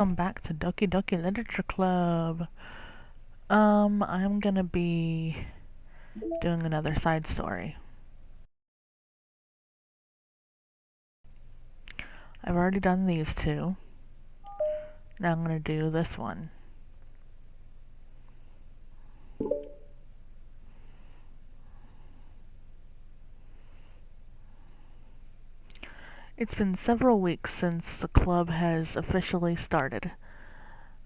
Welcome back to Doki Doki Literature Club. I'm gonna be doing another side story. I've already done these two. Now I'm gonna do this one. It's been several weeks since the club has officially started,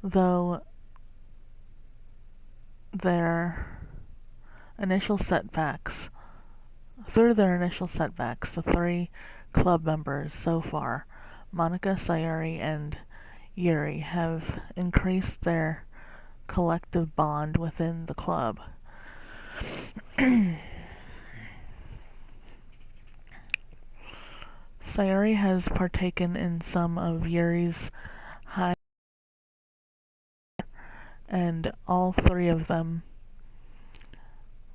though through their initial setbacks, the three club members so far, Monica, Sayuri, and Yuri, have increased their collective bond within the club. Sayuri has partaken in some of Yuri's high, and all three of them,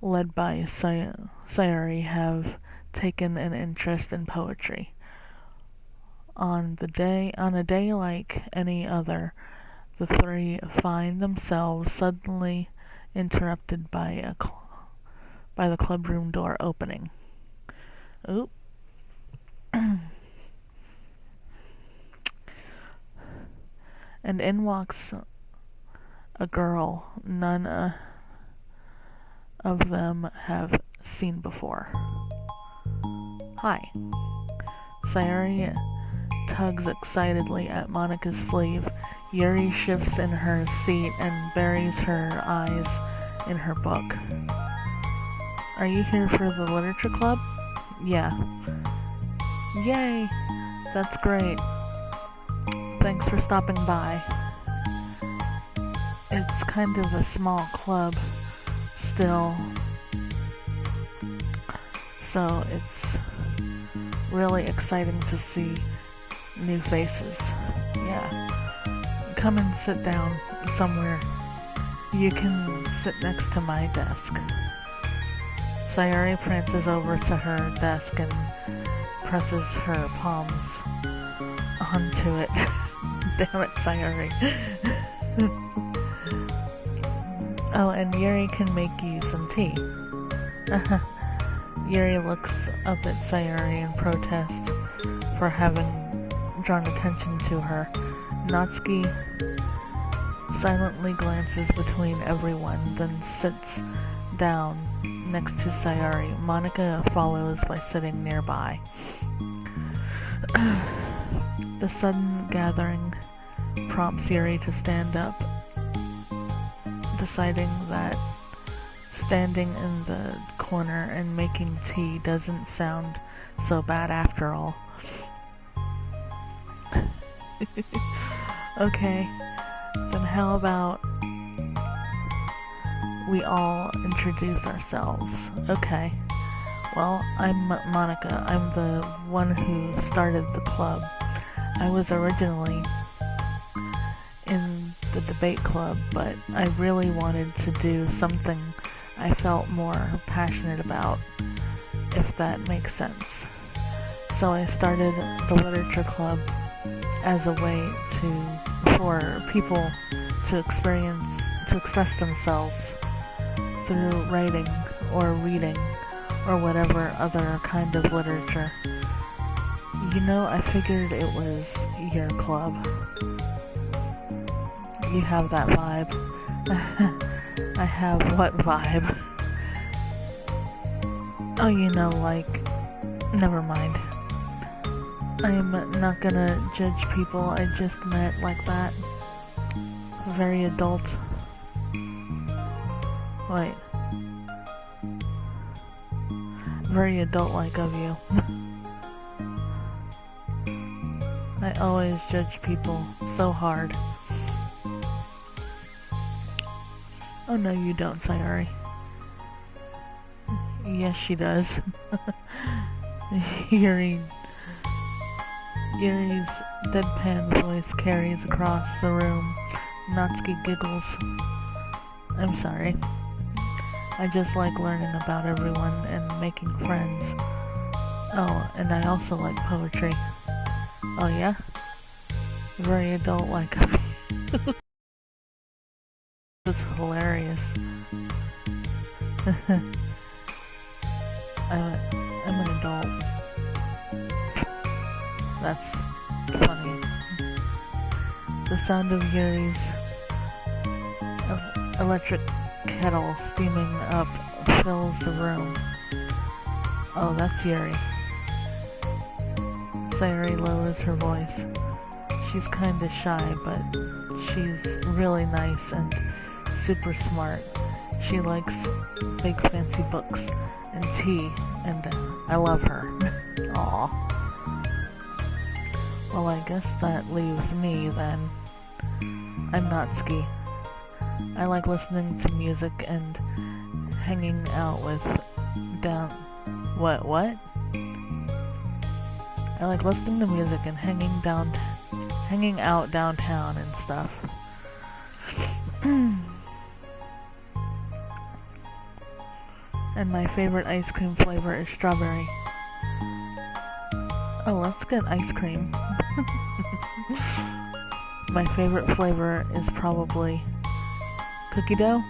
led by Sayuri, have taken an interest in poetry. On a day like any other, the three find themselves suddenly interrupted by the clubroom door opening. Oop. And in walks a girl none of them have seen before. Hi. Sayuri tugs excitedly at Monica's sleeve. Yuri shifts in her seat and buries her eyes in her book. Are you here for the literature club? Yeah. Yay! That's great. Thanks for stopping by. It's kind of a small club still, so it's really exciting to see new faces. Yeah. Come and sit down somewhere. You can sit next to my desk. Sayuri prances over to her desk and presses her palms onto it. Damn it, Sayuri. Oh, and Yuri can make you some tea. Yuri looks up at Sayuri in protest for having drawn attention to her. Natsuki silently glances between everyone, then sits down next to Sayuri. Monica follows by sitting nearby. The sudden gathering prompts Yuri to stand up, deciding that standing in the corner and making tea doesn't sound so bad after all. Okay, then how about we all introduce ourselves? Okay. Well, I'm Monica. I'm the one who started the club. I was originally in the debate club, but I really wanted to do something I felt more passionate about, if that makes sense. So I started the literature club as a way for people to express themselves through writing or reading or whatever other kind of literature. You know, I figured it was your club. You have that vibe. I have what vibe? Oh, you know, like, never mind. I'm not gonna judge people I just met like that. Very adult. Wait. Very adult-like of you. I always judge people so hard. Oh no, you don't, Sayuri. Yes, she does. Yuri's deadpan voice carries across the room. Natsuki giggles. I'm sorry. I just like learning about everyone and making friends. Oh, and I also like poetry. Oh yeah? Very adult-like of you. This is hilarious. I'm an adult. That's funny. The sound of Yuri's electric kettle steaming up fills the room. Oh, that's Yuri. Sayuri lowers her voice. She's kinda shy, but she's really nice and super smart. She likes big fancy books and tea, and I love her. Aw. Well, I guess that leaves me then. I'm Natsuki. I like listening to music and hanging out with What? I like listening to music and hanging out downtown and stuff. And my favorite ice cream flavor is strawberry. Oh, let's get ice cream. My favorite flavor is probably cookie dough,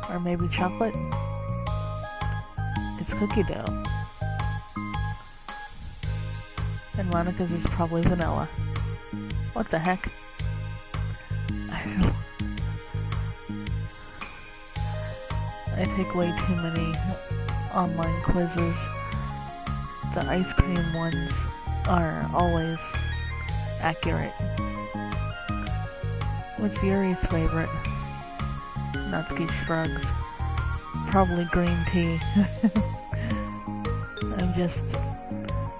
or maybe chocolate. It's cookie dough. And Monica's is probably vanilla. What the heck? I take way too many online quizzes. The ice cream ones are always accurate. What's Yuri's favorite? Natsuki shrugs. Probably green tea.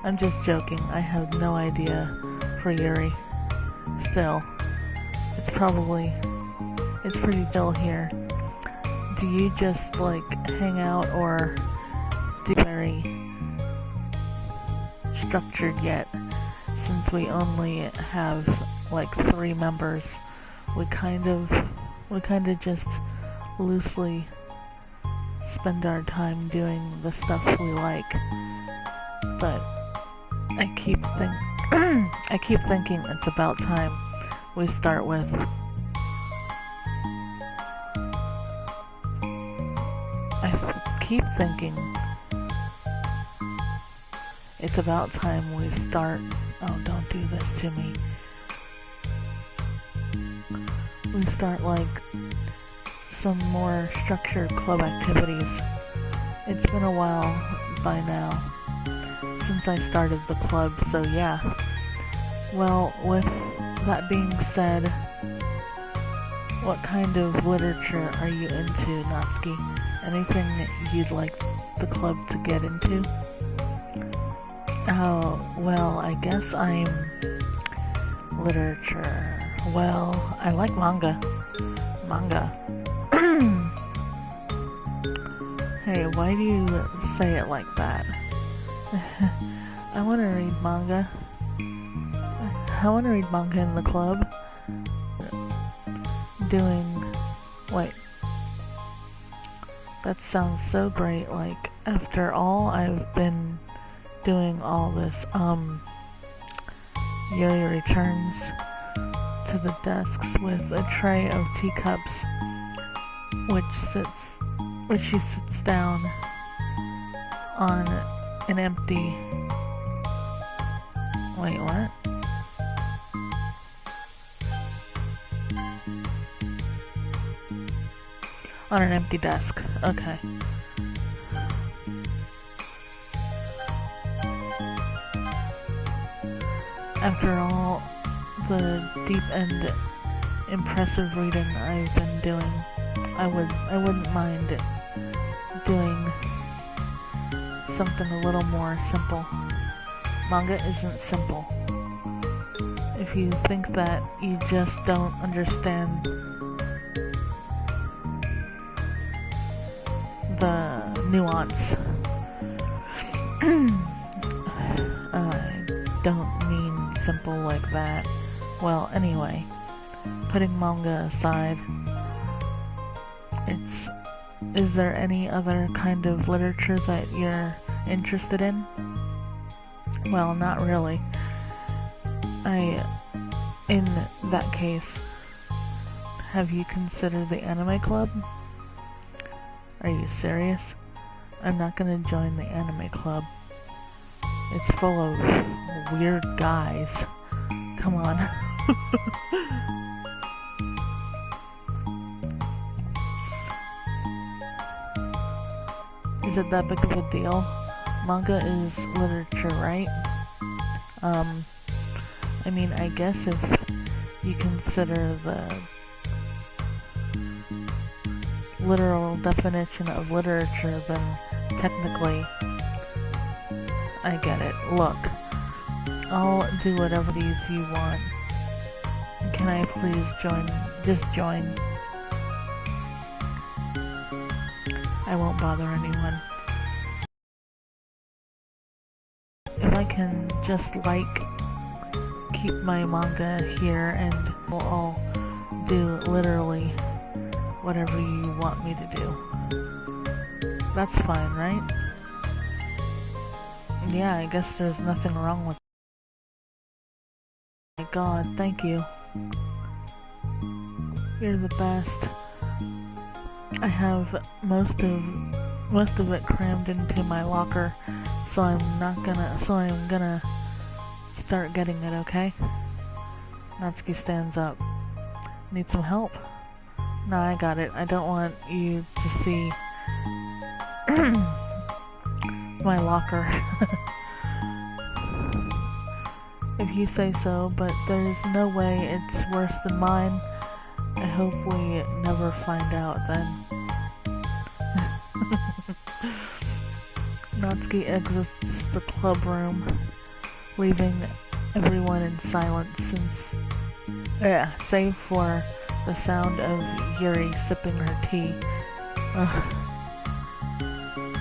I'm just joking. I have no idea for Yuri. Still, it's pretty chill here. Do you just like hang out, or do you very structured yet? Since we only have like 3 members, we kind of just loosely spend our time doing the stuff we like. But I keep thinking it's about time we start with keep thinking it's about time we start. Oh, don't do this to me. We start like some more structured club activities. It's been a while by now since I started the club, so yeah. Well, with that being said, what kind of literature are you into, Natsuki? Anything that you'd like the club to get into? Oh, well, I guess I'm literature. Well, I like manga. Hey, why do you say it like that? I want to read manga. I want to read manga in the club. Wait. That sounds so great. Like, after all I've been doing all this, Yuri returns to the desks with a tray of teacups, which she sits down on an empty... Wait, what? On an empty desk. Okay. After all the deep and impressive reading I've been doing, I wouldn't mind doing something a little more simple. Manga isn't simple. If you think that, you just don't understand the nuance. I don't mean simple like that. Well, anyway, putting manga aside, is there any other kind of literature that you're interested in? Well, not really. In that case, have you considered the anime club? Are you serious? I'm not gonna join the anime club. It's full of weird guys. Come on. Is it that big of a deal? Manga is literature, right? I mean, I guess if you consider the literal definition of literature, then technically, I get it. Look, I'll do whatever it is you want. Can I please join? Just join. I won't bother anyone. If I can just keep my manga here and I'll do literally whatever you want me to do. That's fine, right? Yeah, I guess there's nothing wrong with it. Oh my god, thank you. You're the best. I have most of it crammed into my locker, so I'm gonna start getting it, okay? Natsuki stands up. Need some help? No, I got it. I don't want you to see my locker. If you say so, but there's no way it's worse than mine. I hope we never find out then. Natsuki exits the club room, leaving everyone in silence save for the sound of Yuri sipping her tea.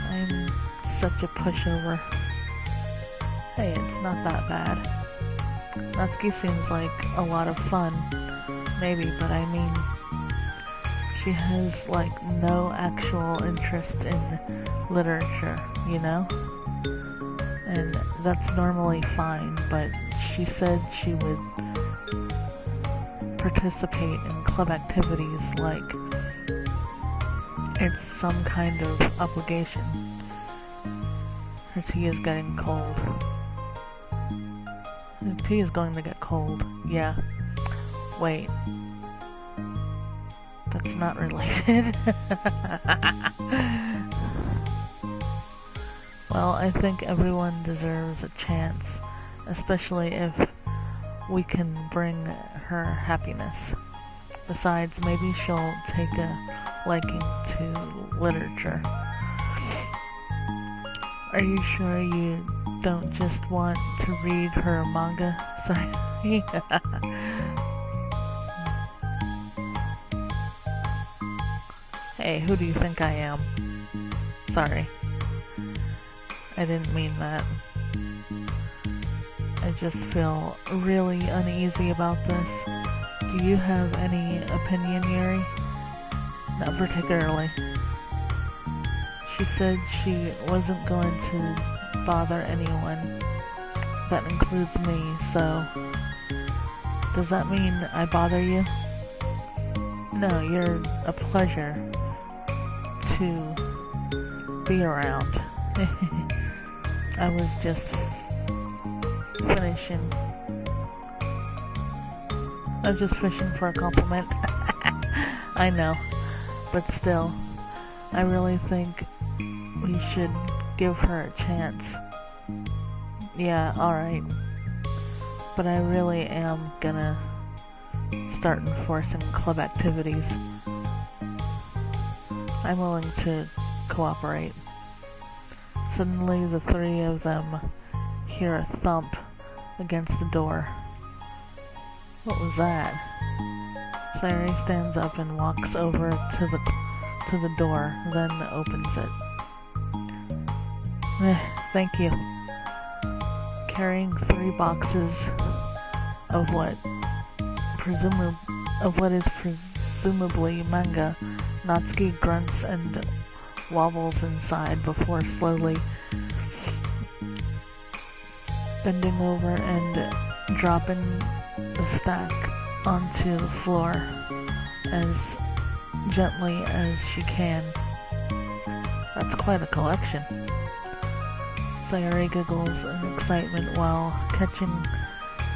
I'm such a pushover. Hey, it's not that bad. Natsuki seems like a lot of fun, maybe, but I mean, she has like no actual interest in literature, you know? And that's normally fine, but she said she would participate in club activities like it's some kind of obligation. Her tea is getting cold. Her tea is going to get cold. Yeah. Wait. That's not related. Well, I think everyone deserves a chance, especially if we can bring her happiness. Besides, maybe she'll take a liking to literature. Are you sure you don't just want to read her manga? Sorry. Hey, who do you think I am? Sorry. I didn't mean that. I just feel really uneasy about this. Do you have any opinion, Yuri? Not particularly. She said she wasn't going to bother anyone. That includes me, so... Does that mean I bother you? No, you're a pleasure to be around. I was just finishing. I was just fishing for a compliment. I know, but still, I really think we should give her a chance. Yeah, alright. But I really am gonna start enforcing club activities. I'm willing to cooperate. Suddenly, the three of them hear a thump against the door. What was that? Sayuri stands up and walks over to the door, then opens it. Thank you. Carrying 3 boxes of what is presumably manga, Natsuki grunts and wobbles inside before slowly bending over and dropping the stack onto the floor. as gently as she can. That's quite a collection. Sayori giggles in excitement while catching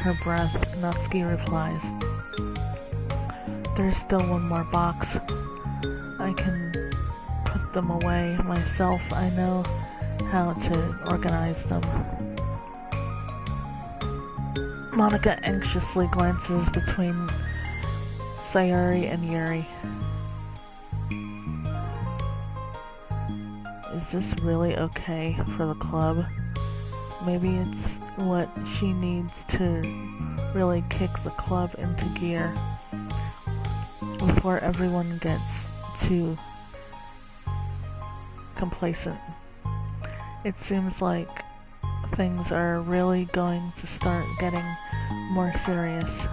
her breath. Natsuki replies, "There's still one more box. I can put them away myself. I know how to organize them." Monica anxiously glances between Sayori and Yuri. Is this really okay for the club? Maybe it's what she needs to really kick the club into gear before everyone gets too complacent. It seems like things are really going to start getting more serious.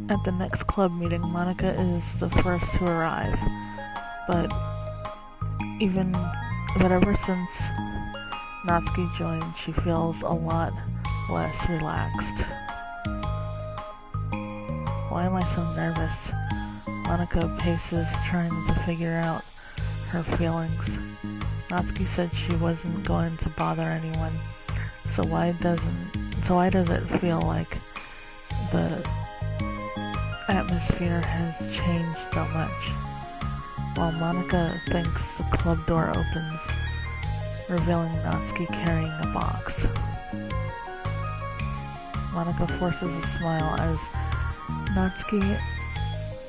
At the next club meeting, Monica is the first to arrive, but ever since Natsuki joined, she feels a lot less relaxed. Why am I so nervous? Monica paces, trying to figure out her feelings. Natsuki said she wasn't going to bother anyone, so why does it feel like the atmosphere has changed so much? While Monica thinks, the club door opens, revealing Natsuki carrying a box. Monica forces a smile as Natsuki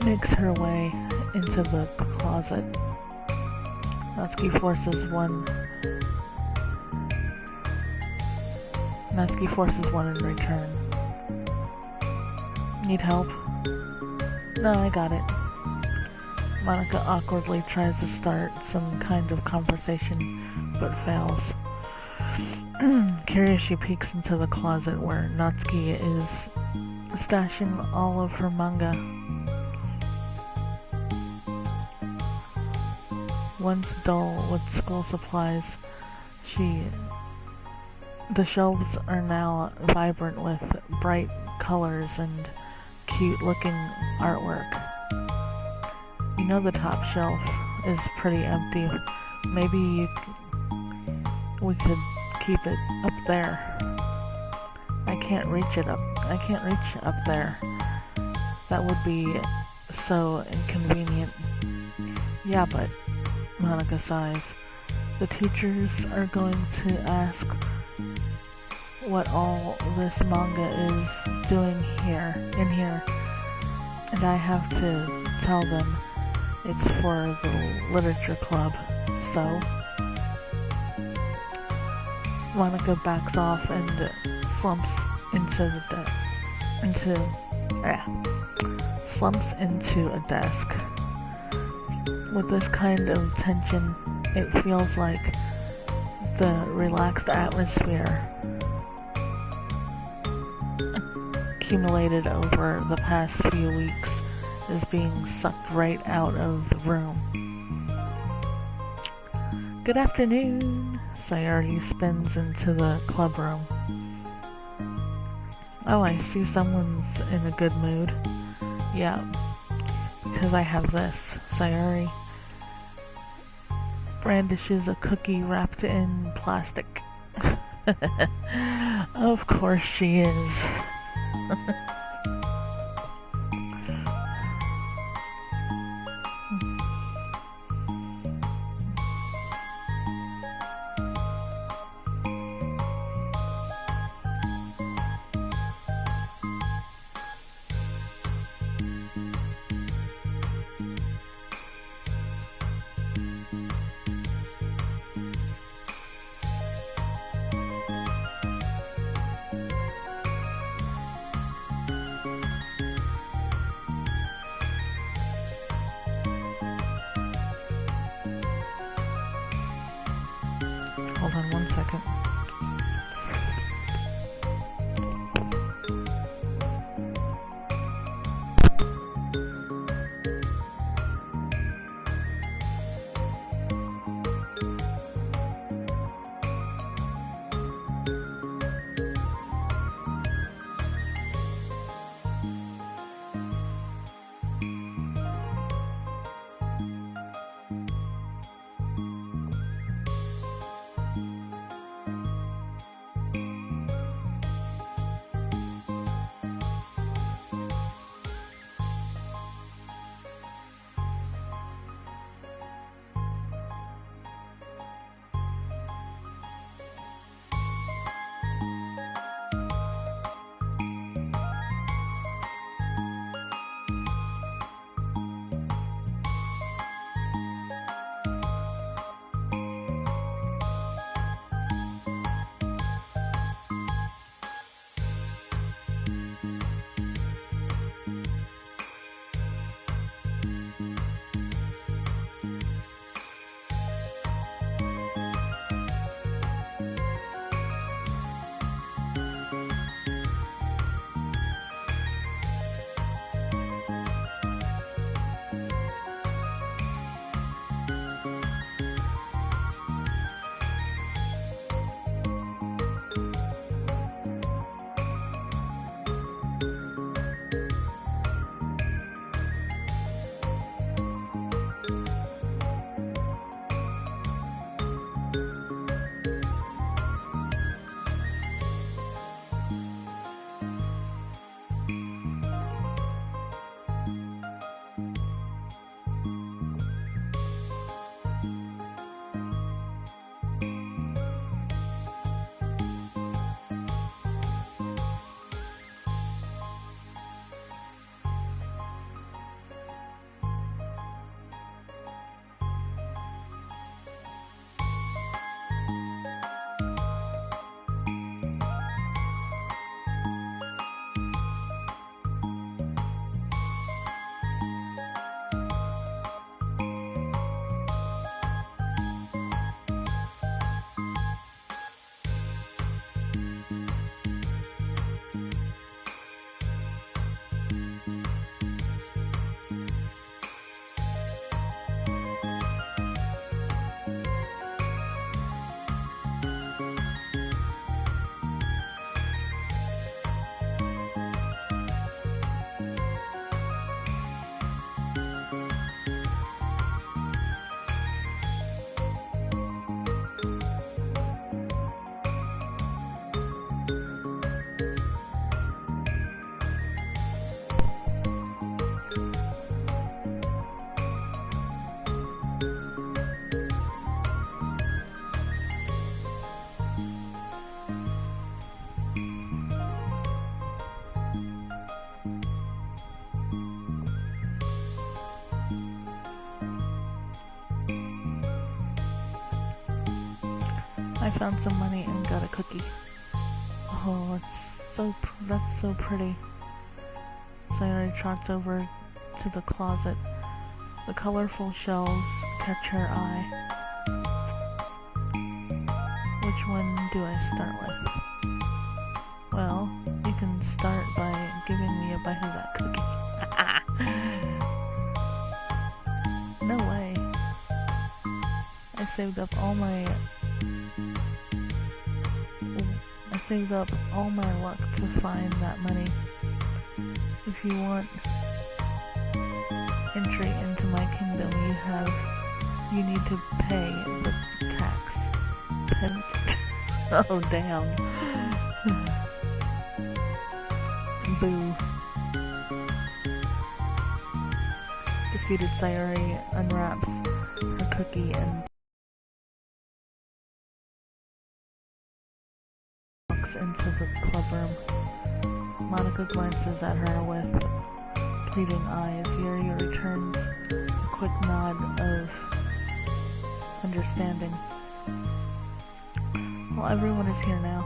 makes her way into the closet. Natsuki forces one in return. Need help? No, I got it. Monica awkwardly tries to start some kind of conversation, but fails. Curious, she peeks into the closet where Natsuki is stashing all of her manga. Once dull with school supplies, the shelves are now vibrant with bright colors and cute-looking artwork. You know the top shelf is pretty empty. Maybe we could keep it up there. I can't reach up there. That would be so inconvenient. Yeah, but Monica sighs. The teachers are going to ask what all this manga is doing in here, and I have to tell them it's for the literature club. So Monica backs off and slumps into a desk. With this kind of tension, it feels like the relaxed atmosphere accumulated over the past few weeks is being sucked right out of the room. Good afternoon. Sayori spins into the club room. Oh, I see someone's in a good mood. Yeah, because I have this. Sayori brandishes a cookie wrapped in plastic. Of course she is. Hold on 1 second. I found some money and got a cookie. Oh, that's so pretty. Sayori trots over to the closet. The colorful shells catch her eye. Which one do I start with? Well, you can start by giving me a bite of that cookie. No way. I saved up all my luck to find that money. If you want entry into my kingdom, you need to pay the tax. Pence. Oh damn. Boo. Defeated Sayori unwraps her cookie and walks into the club room. Monica glances at her with pleading eyes. Yuri returns a quick nod of understanding. Well, everyone is here now.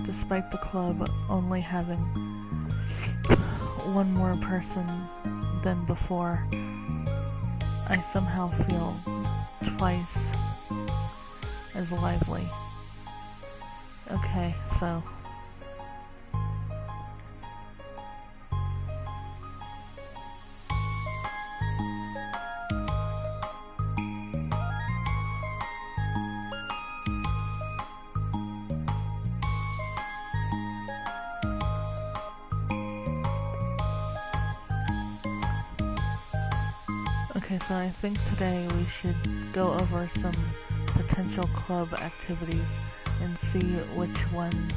Despite the club only having one more person than before, I somehow feel twice as lively. Okay, so I think today we should go over some potential club activities and see which ones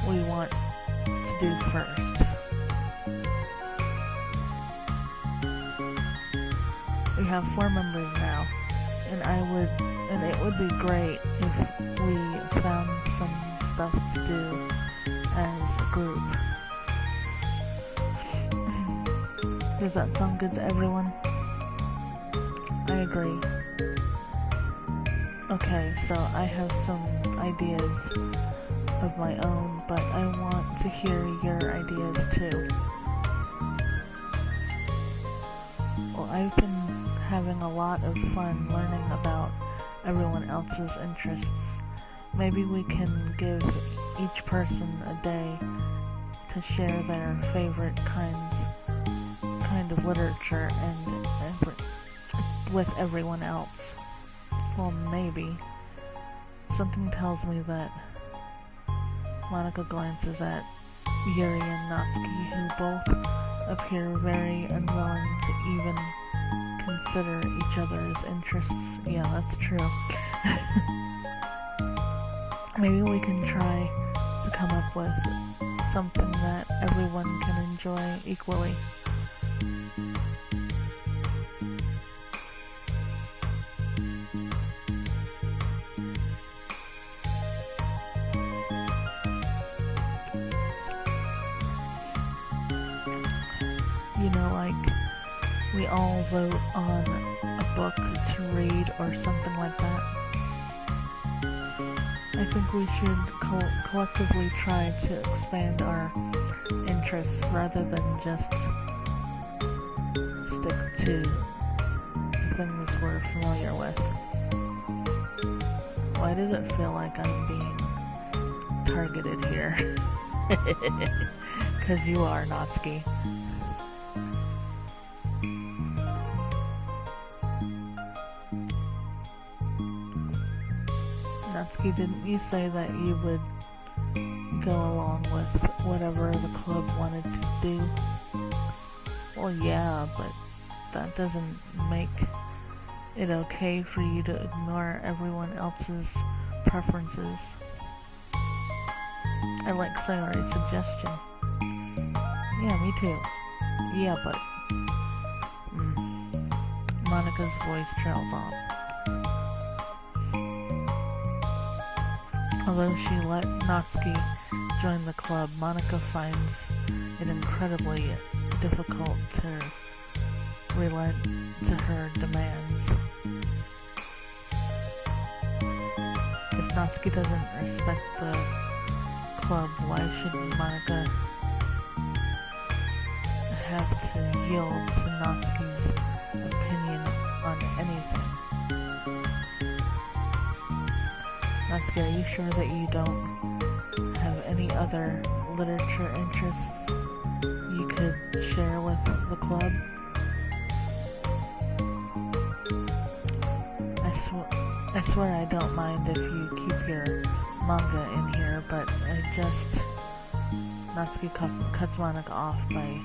we want to do first. We have 4 members now, and it would be great if we found some stuff to do as a group. Does that sound good to everyone? I agree. Okay, so I have some ideas of my own, but I want to hear your ideas too. Well, I've been having a lot of fun learning about everyone else's interests. Maybe we can give each person a day to share their favorite kind of literature and with everyone else. Well, maybe. Something tells me that Monica glances at Yuri and Natsuki, who both appear very unwilling to even consider each other's interests. Yeah, that's true. Maybe we can try to come up with something that everyone can enjoy equally. We all vote on a book to read or something like that. I think we should collectively try to expand our interests rather than just stick to the things we're familiar with. Why does it feel like I'm being targeted here? Because you are, Natsuki. Natsuki, didn't you say that you would go along with whatever the club wanted to do? Well, yeah, but that doesn't make it okay for you to ignore everyone else's preferences. I like Sayori's suggestion. Yeah, me too. Yeah, but... Monica's voice trails on. Although she let Natsuki join the club, Monica finds it incredibly difficult to relent to her demands. Natsuki doesn't respect the club, why should Monica have to yield to Natsuki's opinion on anything? Natsuki, are you sure that you don't have any other literature interests you could share with the club? I swear I don't mind if you keep your manga in here, but Natsuki cuts Monica off by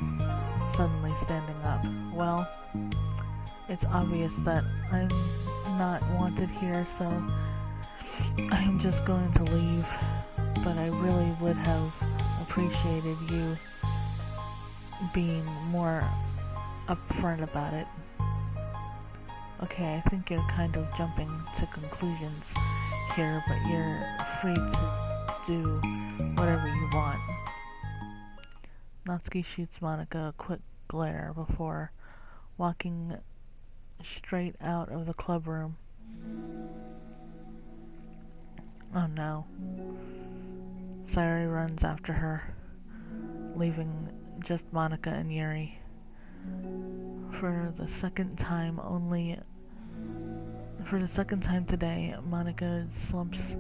suddenly standing up. Well, it's obvious that I'm not wanted here, so I'm just going to leave, but I really would have appreciated you being more upfront about it. Okay, I think you're kind of jumping to conclusions here, but you're free to do whatever you want. Natsuki shoots Monica a quick glare before walking straight out of the club room. Oh no. Sayori runs after her, leaving just Monica and Yuri. For the second time today, Monica slumps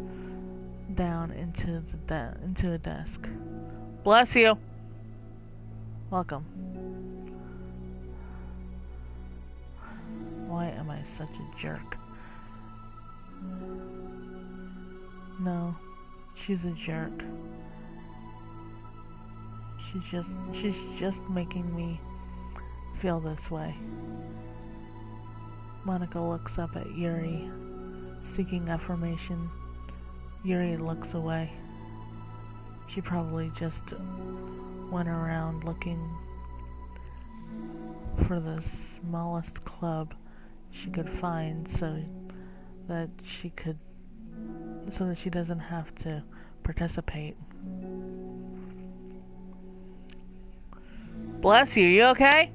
down into a desk. Bless you. Welcome. Why am I such a jerk? No, she's a jerk. She's just making me feel this way. Monica looks up at Yuri, seeking affirmation. Yuri looks away. She probably just went around looking for the smallest club she could find so that she doesn't have to participate. Bless you, you okay?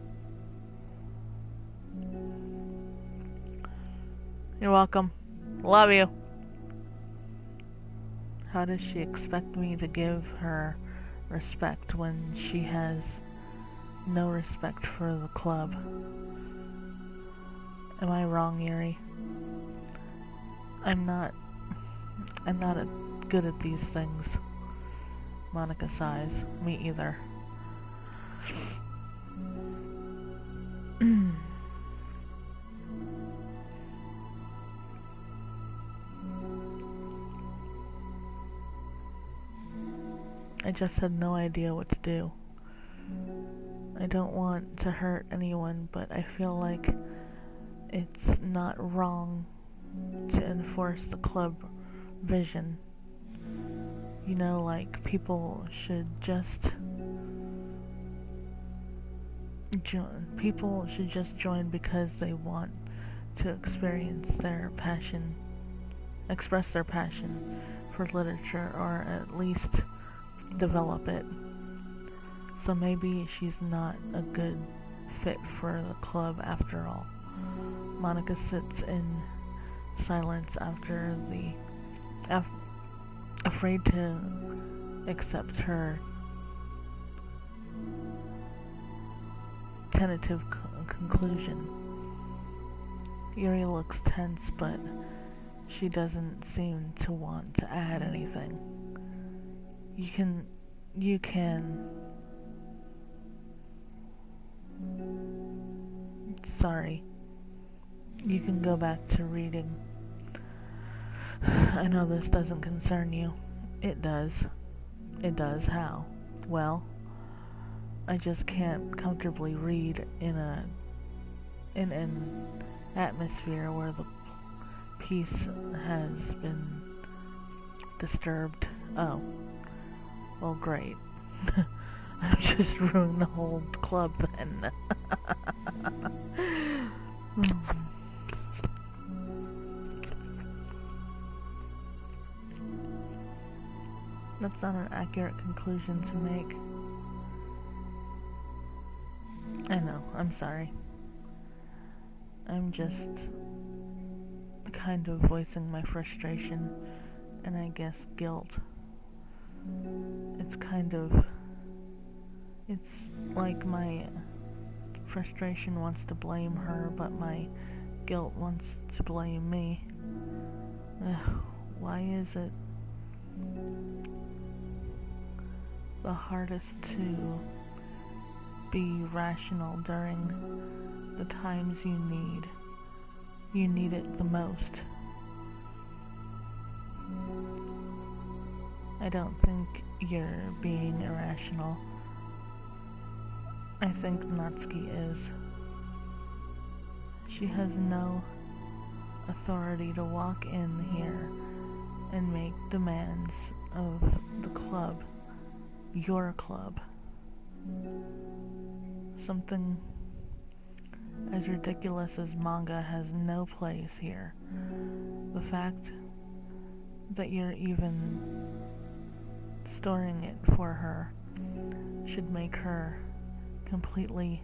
You're welcome. Love you. How does she expect me to give her respect when she has no respect for the club? Am I wrong, Yuri? I'm not good at these things. Monica sighs. Me either. I just had no idea what to do. I don't want to hurt anyone, but I feel like it's not wrong to enforce the club vision. You know, like people should just join because they want to express their passion for literature, or at least develop it. So maybe she's not a good fit for the club after all. Monica sits in silence afraid to accept her tentative conclusion. Yuri looks tense, but she doesn't seem to want to add anything. You can. Sorry. You can go back to reading. I know this doesn't concern you. It does. It does. How? Well, I just can't comfortably read in an atmosphere where the peace has been disturbed. Oh. Well, great. I've just ruined the whole club then. That's not an accurate conclusion to make. I know, I'm sorry. I'm just kind of voicing my frustration and I guess guilt. It's like my frustration wants to blame her, but my guilt wants to blame me. Why is it the hardest to be rational during the times you need it the most? I don't think you're being irrational. I think Natsuki is. She has no authority to walk in here and make demands of the club, your club. Something as ridiculous as manga has no place here. The fact that you're even storing it for her should make her completely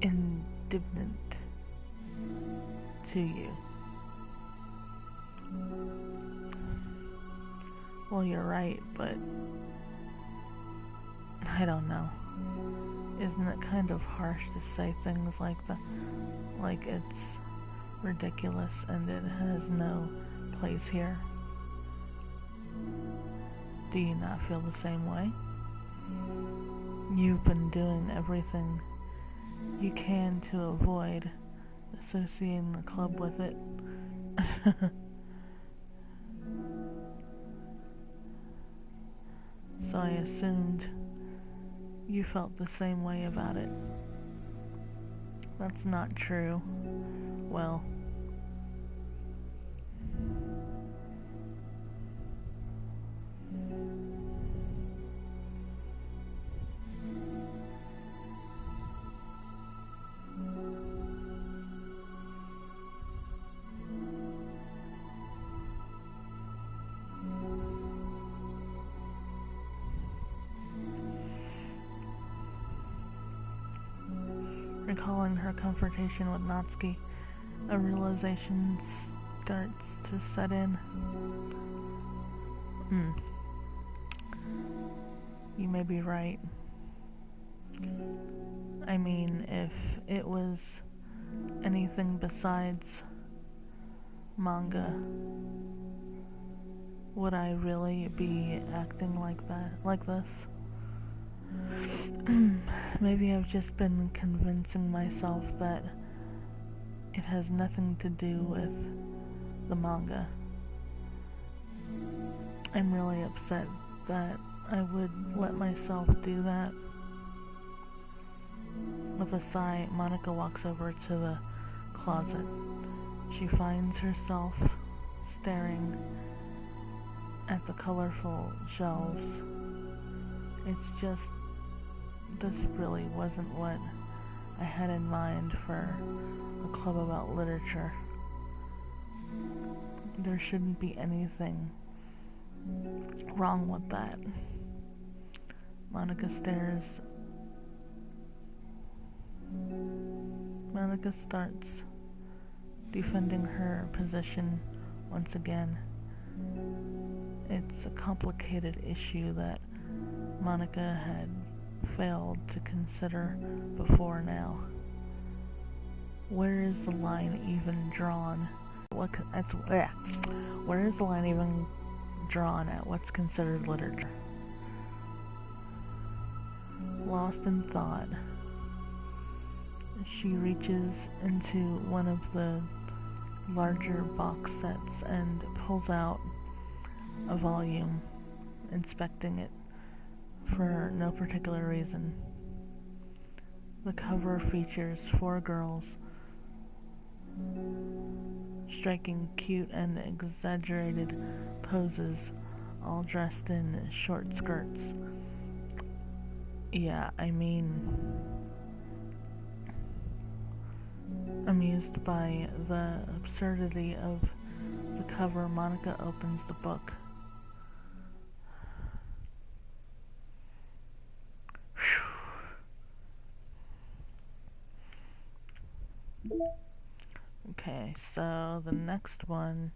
indignant to you. Well, you're right, but I don't know. Isn't it kind of harsh to say things like that? Like it's ridiculous and it has no place here? Do you not feel the same way? You've been doing everything you can to avoid associating the club with it. So I assumed you felt the same way about it. That's not true. Well, recalling her confrontation with Natsuki, a realization starts to set in. You may be right. I mean, if it was anything besides manga, would I really be acting like this? Maybe I've just been convincing myself that it has nothing to do with the manga. I'm really upset that I would let myself do that. With a sigh, Monica walks over to the closet. She finds herself staring at the colorful shelves. It's just, this really wasn't what I had in mind for a club about literature. There shouldn't be anything wrong with that. Monica starts defending her position once again. It's a complicated issue that Monica had failed to consider before now. Where is the line even drawn? Where is the line even drawn at what's considered literature? Lost in thought, she reaches into one of the larger box sets and pulls out a volume, inspecting it for no particular reason. The cover features 4 girls striking cute and exaggerated poses, all dressed in short skirts. Yeah, I mean, amused by the absurdity of the cover, Monica opens the book. Okay, so the next one.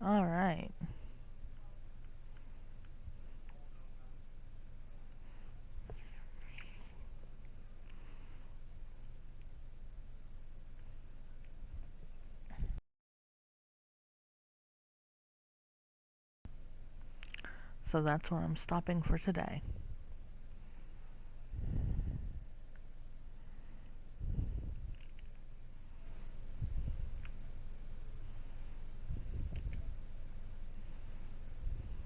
All right. So that's where I'm stopping for today.